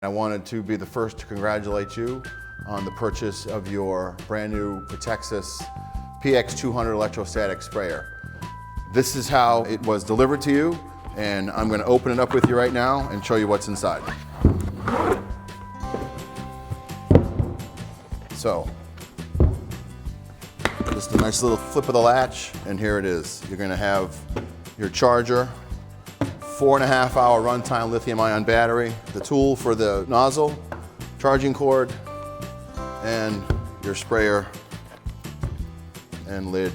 I wanted to be the first to congratulate you on the purchase of your brand new Protexus PX200 electrostatic sprayer. This is how it was delivered to you, and I'm going to open it up with you right now and show you what's inside. So, just a nice little flip of the latch, and here it is. You're going to have your charger, 4.5-hour runtime lithium-ion battery, the tool for the nozzle, charging cord, and your sprayer and lid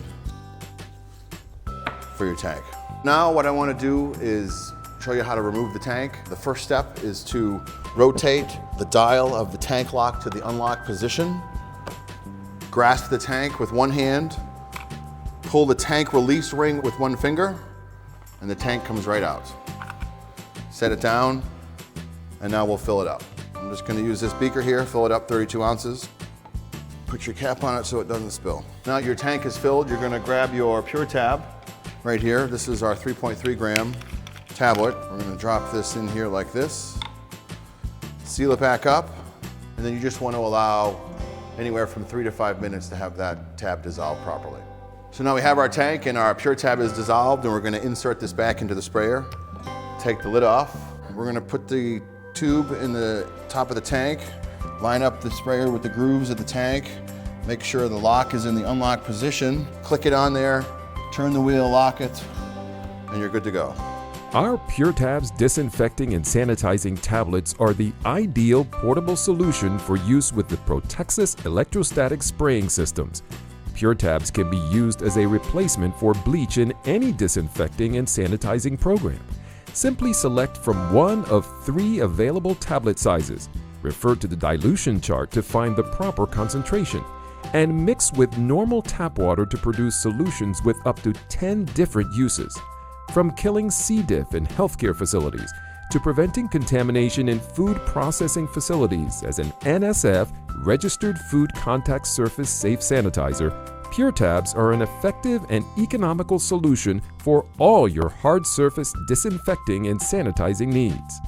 for your tank. Now what I want to do is show you how to remove the tank. The first step is to rotate the dial of the tank lock to the unlock position. Grasp the tank with one hand, pull the tank release ring with one finger, and the tank comes right out. Set it down, and now we'll fill it up. I'm just going to use this beaker here, fill it up 32 ounces. Put your cap on it so it doesn't spill. Now your tank is filled, you're going to grab your PURTAB right here. This is our 3.3 gram tablet. We're going to drop this in here like this, seal it back up, and then you just want to allow anywhere from 3 to 5 minutes to have that tab dissolve properly. So now we have our tank and our PURTAB is dissolved, and we're going to insert this back into the sprayer. Take the lid off. We're going to put the tube in the top of the tank, line up the sprayer with the grooves of the tank, make sure the lock is in the unlock position, click it on there, turn the wheel, lock it, and you're good to go. Our PURTAB's disinfecting and sanitizing tablets are the ideal portable solution for use with the Protexus electrostatic spraying systems. PURTABs can be used as a replacement for bleach in any disinfecting and sanitizing program. Simply select from one of 3 available tablet sizes, refer to the dilution chart to find the proper concentration, and mix with normal tap water to produce solutions with up to 10 different uses. From killing C.Diff in healthcare facilities to preventing contamination in food processing facilities as an NSF registered food contact surface safe sanitizer, PURTABs are an effective and economical solution for all your hard surface disinfecting and sanitizing needs.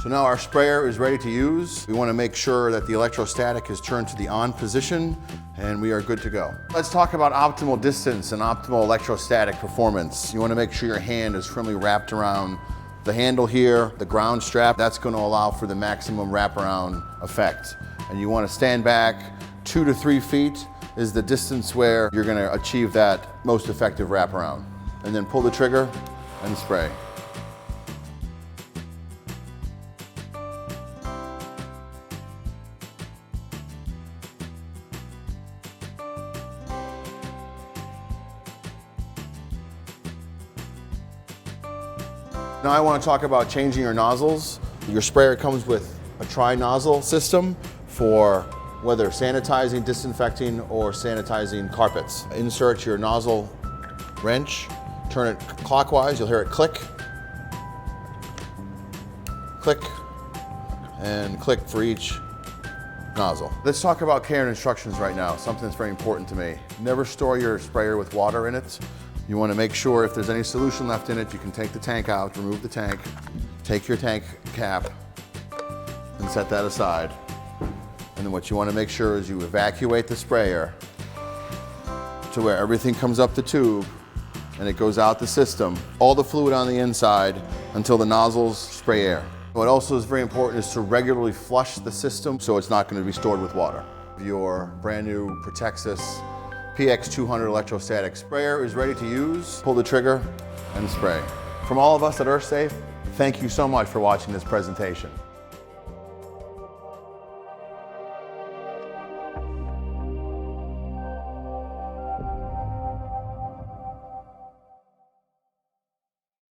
So now our sprayer is ready to use. We want to make sure that the electrostatic is turned to the on position, and we are good to go. Let's talk about optimal distance and optimal electrostatic performance. You want to make sure your hand is firmly wrapped around the handle here, the ground strap. That's going to allow for the maximum wraparound effect. And you want to stand back 2 to 3 feet is the distance where you're going to achieve that most effective wraparound. And then pull the trigger and spray. Now I want to talk about changing your nozzles. Your sprayer comes with a tri-nozzle system for whether sanitizing, disinfecting, or sanitizing carpets. Insert your nozzle wrench, turn it clockwise, you'll hear it click, click, and click for each nozzle. Let's talk about care and instructions right now, something that's very important to me. Never store your sprayer with water in it. You want to make sure if there's any solution left in it, you can take the tank out, remove the tank, take your tank cap, and set that aside. And then what you want to make sure is you evacuate the sprayer to where everything comes up the tube and it goes out the system, all the fluid on the inside until the nozzles spray air. What also is very important is to regularly flush the system so it's not going to be stored with water. Your brand new Protexus PX200 electrostatic sprayer is ready to use. Pull the trigger and spray. From all of us at EarthSafe, thank you so much for watching this presentation.